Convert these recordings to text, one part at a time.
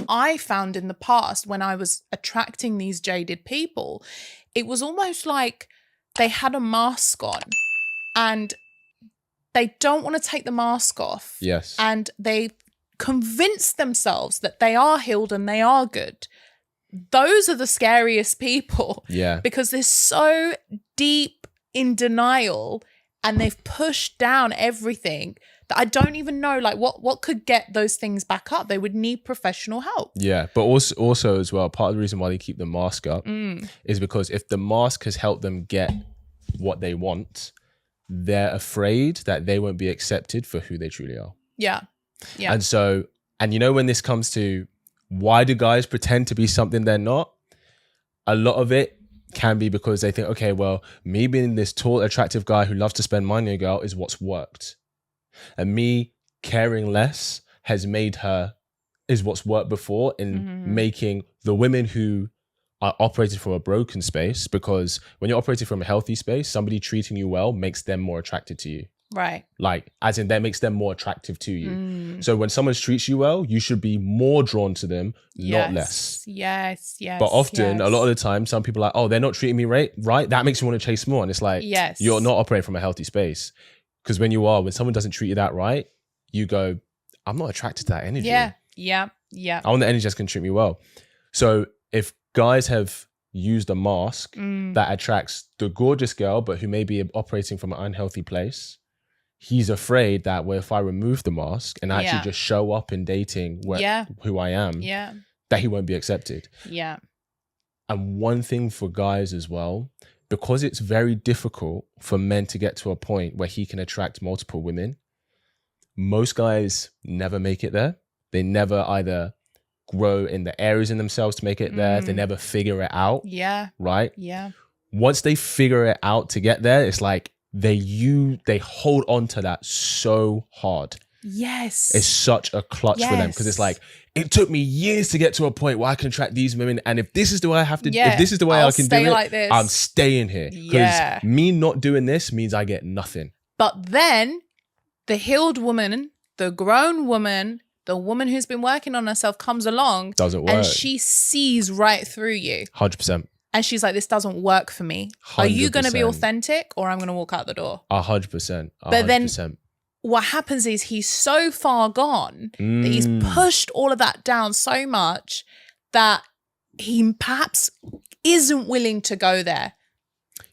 I found in the past when I was attracting these jaded people, it was almost like they had a mask on and they don't want to take the mask off. Yes. And they convince themselves that they are healed and they are good. Those are the scariest people. Yeah. Because they're so deep in denial and they've pushed down everything that I don't even know like what could get those things back up. They would need professional help. Yeah, but also as well, part of the reason why they keep the mask up is because if the mask has helped them get what they want, they're afraid that they won't be accepted for who they truly are. Yeah. Yeah. And you know, when this comes to why do guys pretend to be something they're not, a lot of it can be because they think, okay, well, me being this tall, attractive guy who loves to spend money on a girl is what's worked. And me caring less is what's worked before in making the women who are operating from a broken space, because when you're operating from a healthy space, somebody treating you well makes them more attracted to you. Right. Like, as in that makes them more attractive to you. So when someone treats you well, you should be more drawn to them, not less. Yes. But often, a lot of the time, some people are like, oh, they're not treating me right. That makes you want to chase more. And it's like, you're not operating from a healthy space. Because when someone doesn't treat you that right, you go, I'm not attracted to that energy. Yeah. I want the energy that's going to treat me well. So if guys have used a mask that attracts the gorgeous girl, but who may be operating from an unhealthy place, he's afraid that, well, if I remove the mask and actually just show up in dating who I am, that he won't be accepted. Yeah. And one thing for guys as well, because it's very difficult for men to get to a point where he can attract multiple women, most guys never make it there. They never either grow in the areas in themselves to make it there. They never figure it out. Yeah. Right? Yeah. Once they figure it out to get there, it's like they hold on to that so hard. Yes. It's such a clutch for them, because it's like, it took me years to get to a point where I can attract these women, and if this is the way I have to, if this is the way I can do it, like this. I'm staying here. Because me not doing this means I get nothing. But then the healed woman, the grown woman, the woman who's been working on herself comes along. Doesn't work. And she sees right through you. 100%. And she's like, this doesn't work for me. 100%. Are you going to be authentic, or I'm going to walk out the door? 100%. But then what happens is he's so far gone that he's pushed all of that down so much that he perhaps isn't willing to go there.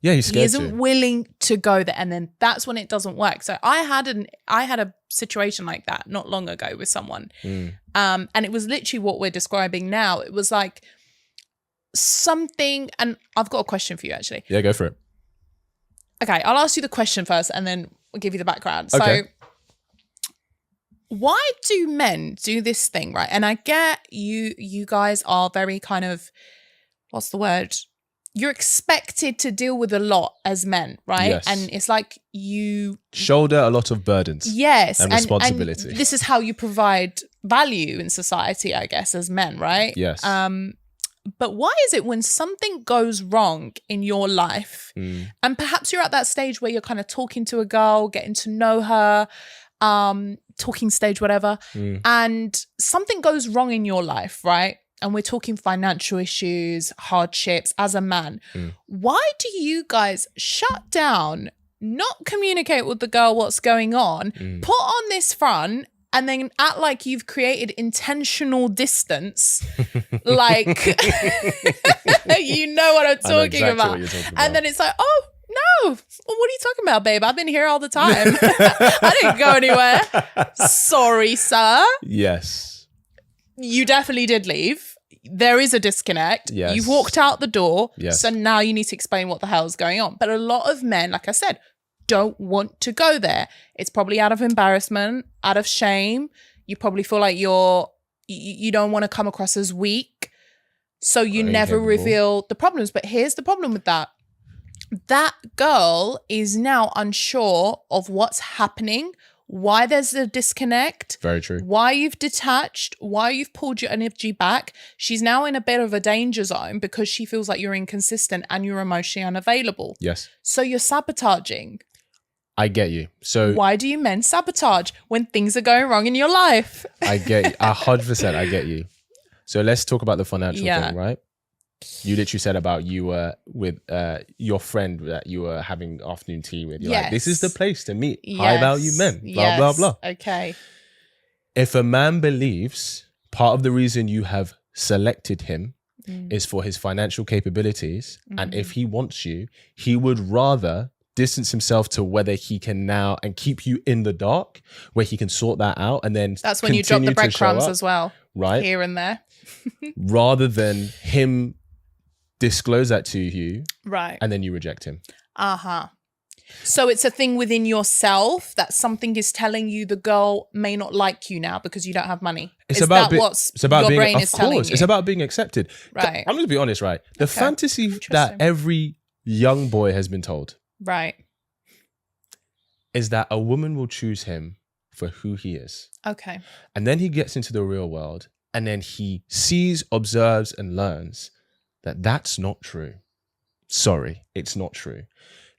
Yeah, he's scared. He isn't willing to go there, and then that's when it doesn't work. So I had a situation like that not long ago with someone, and it was literally what we're describing now. It was like something, and I've got a question for you actually. Yeah, go for it. Okay, I'll ask you the question first, and then we'll give you the background. Okay. So, why do men do this thing, right? And I get you guys are very kind of, what's the word? You're expected to deal with a lot as men, right? Yes. And it's like you shoulder a lot of burdens. Yes. And responsibility. And this is how you provide value in society, I guess, as men, right? Yes. But why is it when something goes wrong in your life, and perhaps you're at that stage where you're kind of talking to a girl, getting to know her, talking stage, whatever, and something goes wrong in your life, right? And we're talking financial issues, hardships as a man. Why do you guys shut down, not communicate with the girl what's going on, put on this front, and then act like you've created intentional distance? Like, you know what I'm talking about. And then it's like, oh, no, what are you talking about, babe? I've been here all the time. I didn't go anywhere. Sorry, sir. Yes. You definitely did leave. There is a disconnect. Yes. You've walked out the door. Yes. So now you need to explain what the hell is going on. But a lot of men, like I said, don't want to go there. It's probably out of embarrassment, out of shame. You probably feel like you don't want to come across as weak. So you never reveal the problems. But here's the problem with that. That girl is now unsure of what's happening, why there's a disconnect. Very true. Why you've detached, why you've pulled your energy back. She's now in a bit of a danger zone because she feels like you're inconsistent and you're emotionally unavailable. Yes. So you're sabotaging. I get you. So why do you men sabotage when things are going wrong in your life? I get you. 100%. I get you. So let's talk about the financial Yeah. thing, right? You literally said about you were with your friend that you were having afternoon tea with. You're like, this is the place to meet high value men, blah, blah, blah. Okay. If a man believes part of the reason you have selected him is for his financial capabilities, and if he wants you, he would rather distance himself to whether he can now and keep you in the dark, where he can sort that out, and then that's when you drop the breadcrumbs as well, right? Here and there, rather than him disclose that to you, right? And then you reject him. So it's a thing within yourself that something is telling you the girl may not like you now because you don't have money. It's about your brain is telling you? It's about being accepted. Right. I'm going to be honest, right? The fantasy that every young boy has been told, right, is that a woman will choose him for who he is. Okay. And then he gets into the real world, and then he sees, observes, and learns that that's not true. Sorry, it's not true.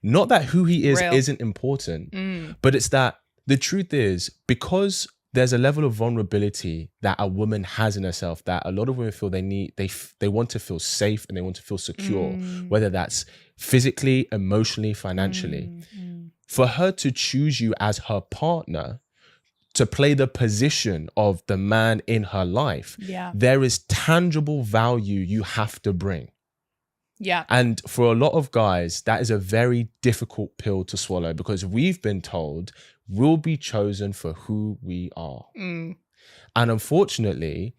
Not that who he is isn't important, but it's that the truth is, because there's a level of vulnerability that a woman has in herself that a lot of women feel they want to feel safe and they want to feel secure, whether that's physically, emotionally, financially. For her to choose you as her partner, to play the position of the man in her life, there is tangible value you have to bring. Yeah. And for a lot of guys, that is a very difficult pill to swallow, because we've been told we'll be chosen for who we are. And unfortunately,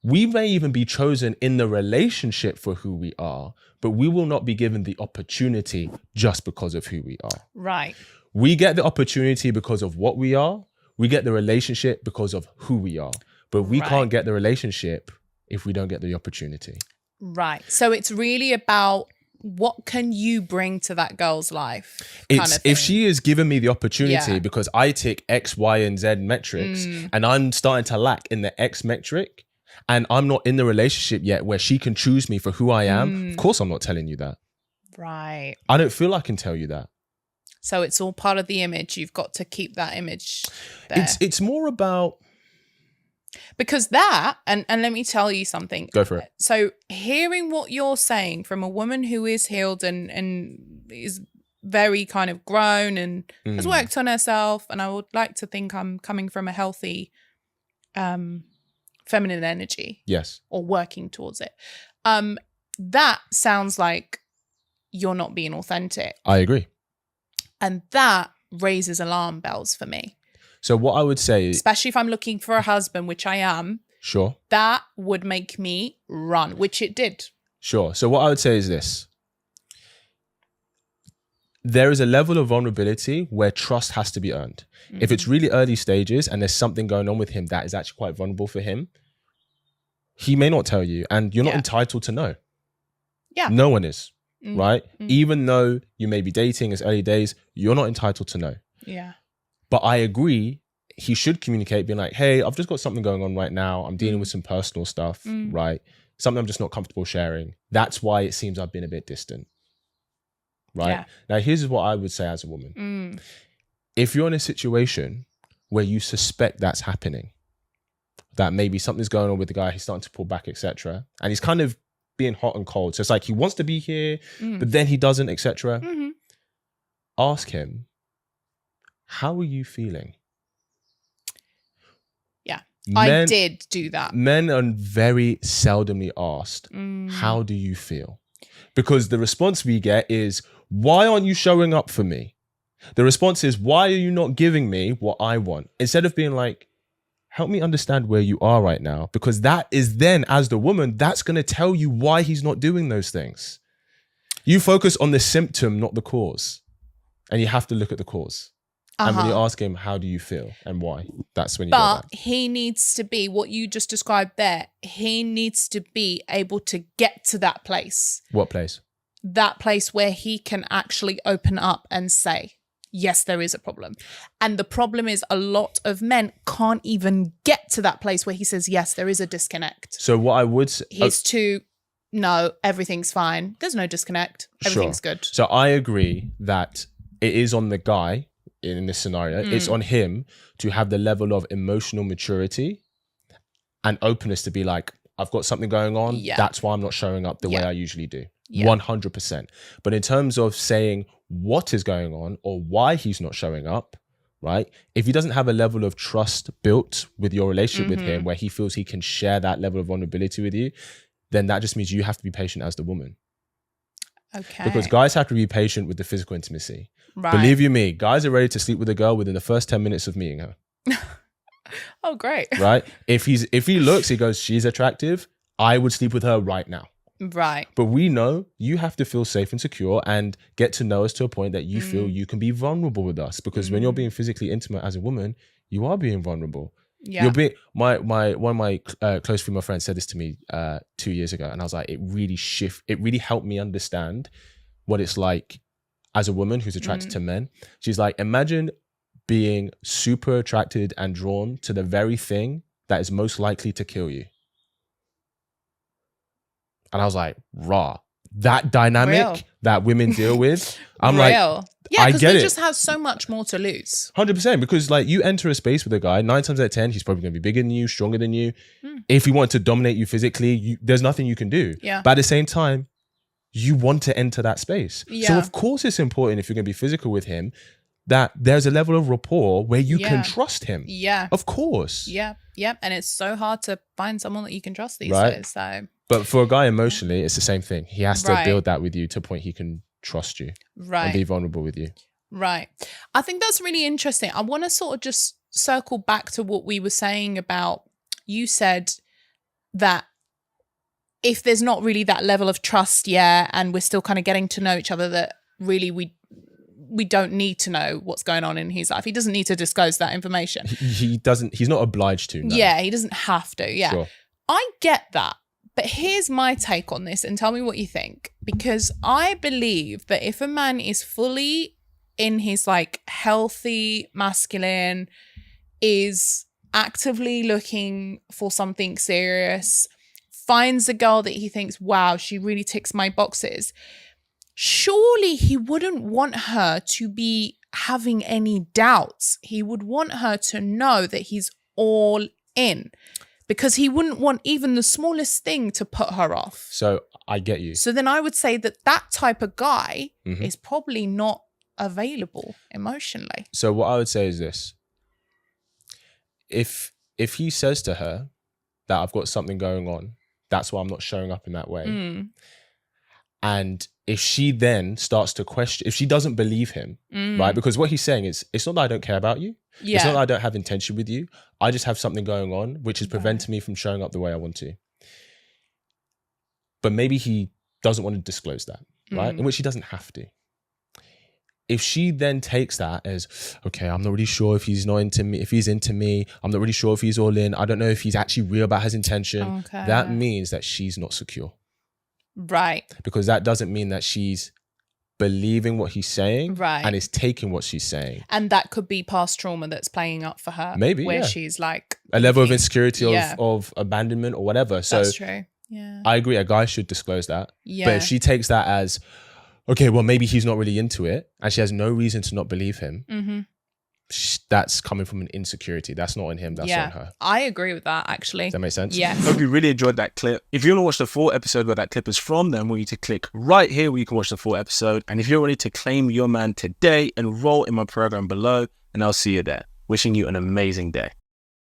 we may even be chosen in the relationship for who we are, but we will not be given the opportunity just because of who we are. Right. We get the opportunity because of what we are. We get the relationship because of who we are, but we can't get the relationship if we don't get the opportunity. Right. So it's really about what can you bring to that girl's life? If she is giving me the opportunity because I tick X, Y, and Z metrics, and I'm starting to lack in the X metric, and I'm not in the relationship yet where she can choose me for who I am, of course I'm not telling you that. Right. I don't feel I can tell you that. So it's all part of the image. You've got to keep that image there. It's more about... Because that, and let me tell you something. Go for it. So hearing what you're saying from a woman who is healed and is very kind of grown and has worked on herself, and I would like to think I'm coming from a healthy feminine energy. Yes. Or working towards it. That sounds like you're not being authentic. I agree. And that raises alarm bells for me. So what I would say... Especially if I'm looking for a husband, which I am. Sure. That would make me run, which it did. Sure. So what I would say is this. There is a level of vulnerability where trust has to be earned. If it's really early stages and there's something going on with him that is actually quite vulnerable for him, he may not tell you, and you're not entitled to know. Yeah. No one is, right? Even though you may be dating, it's early days, you're not entitled to know. Yeah. But I agree, he should communicate, being like, hey, I've just got something going on right now. I'm dealing with some personal stuff, right? Something I'm just not comfortable sharing. That's why it seems I've been a bit distant, right? Yeah. Now, here's what I would say as a woman. If you're in a situation where you suspect that's happening, that maybe something's going on with the guy, he's starting to pull back, etc., and he's kind of being hot and cold. So it's like he wants to be here, but then he doesn't, etc. Ask him, how are you feeling? Yeah, I did do that. Men are very seldomly asked, how do you feel? Because the response we get is, why aren't you showing up for me? The response is, why are you not giving me what I want? Instead of being like, help me understand where you are right now. Because that is then, as the woman, that's going to tell you why he's not doing those things. You focus on the symptom, not the cause. And you have to look at the cause. And when you ask him, how do you feel and why? That's when you go back. But he needs to be, what you just described there, he needs to be able to get to that place. What place? That place where he can actually open up and say, yes, there is a problem. And the problem is a lot of men can't even get to that place where he says, yes, there is a disconnect. So what I would say... He's too, no, everything's fine. There's no disconnect. Everything's good. So I agree that it is on the guy in this scenario. It's on him to have the level of emotional maturity and openness to be like, I've got something going on. Yeah. That's why I'm not showing up the way Yeah. I usually do. Yeah. 100%. But in terms of saying what is going on or why he's not showing up, right? If he doesn't have a level of trust built with your relationship with him where he feels he can share that level of vulnerability with you, then that just means you have to be patient as the woman. Okay. Because guys have to be patient with the physical intimacy. Right. Believe you me, guys are ready to sleep with a girl within the first 10 minutes of meeting her. Oh, great. Right? If he looks, he goes, she's attractive, I would sleep with her right now. Right. But we know you have to feel safe and secure and get to know us to a point that you feel you can be vulnerable with us. Because when you're being physically intimate as a woman, you are being vulnerable. Yeah. You're being one of my close female friends said this to me 2 years ago, and I was like, it really helped me understand what it's like as a woman who's attracted to men. She's like, imagine being super attracted and drawn to the very thing that is most likely to kill you. And I was like, raw. That dynamic that women deal with, I'm like, yeah, because they it. just have so much more to lose. 100%, because like you enter a space with a guy, 9 times out of 10, he's probably going to be bigger than you, stronger than you. If he wants to dominate you physically, there's nothing you can do. Yeah. But at the same time, you want to enter that space. Yeah. So of course it's important if you're going to be physical with him that there's a level of rapport where you can trust him. Yeah. Of course. Yeah. Yep. And it's so hard to find someone that you can trust these Right. days. So. But for a guy emotionally, it's the same thing. He has to build that with you to a point he can trust you and be vulnerable with you. Right. I think that's really interesting. I want to sort of just circle back to what we were saying about, you said that if there's not really that level of trust, and we're still kind of getting to know each other, that really we don't need to know what's going on in his life. He doesn't need to disclose that information. He's not obliged to. No. Yeah, he doesn't have to. Yeah. Sure. I get that. But here's my take on this, and tell me what you think. Because I believe that if a man is fully in his like healthy masculine, is actively looking for something serious, finds a girl that he thinks, wow, she really ticks my boxes, surely he wouldn't want her to be having any doubts. He would want her to know that he's all in, because he wouldn't want even the smallest thing to put her off. So I get you. So then I would say that type of guy is probably not available emotionally. So what I would say is this. If he says to her that I've got something going on, that's why I'm not showing up in that way. And if she then starts to question, if she doesn't believe him, right? Because what he's saying is, it's not that I don't care about you. Yeah. It's not that I don't have intention with you. I just have something going on, which is preventing me from showing up the way I want to. But maybe he doesn't want to disclose that, right? In which he doesn't have to. If she then takes that as, okay, I'm not really sure if he's not into me, if he's into me, I'm not really sure if he's all in, I don't know if he's actually real about his intention. Okay. That means that she's not secure. Right. Because that doesn't mean that she's believing what he's saying and is taking what she's saying. And that could be past trauma that's playing up for her. Maybe, where she's like a level of insecurity of abandonment or whatever. So that's true. Yeah. I agree, a guy should disclose that. Yeah. But if she takes that as, okay, well, maybe he's not really into it, and she has no reason to not believe him, that's coming from an insecurity. That's not in him, that's on her. I agree with that, actually. Does that make sense? Yeah. Hope you really enjoyed that clip. If you want to watch the full episode where that clip is from, then I want you to click right here where you can watch the full episode. And if you're ready to claim your man today, enroll in my program below, and I'll see you there. Wishing you an amazing day.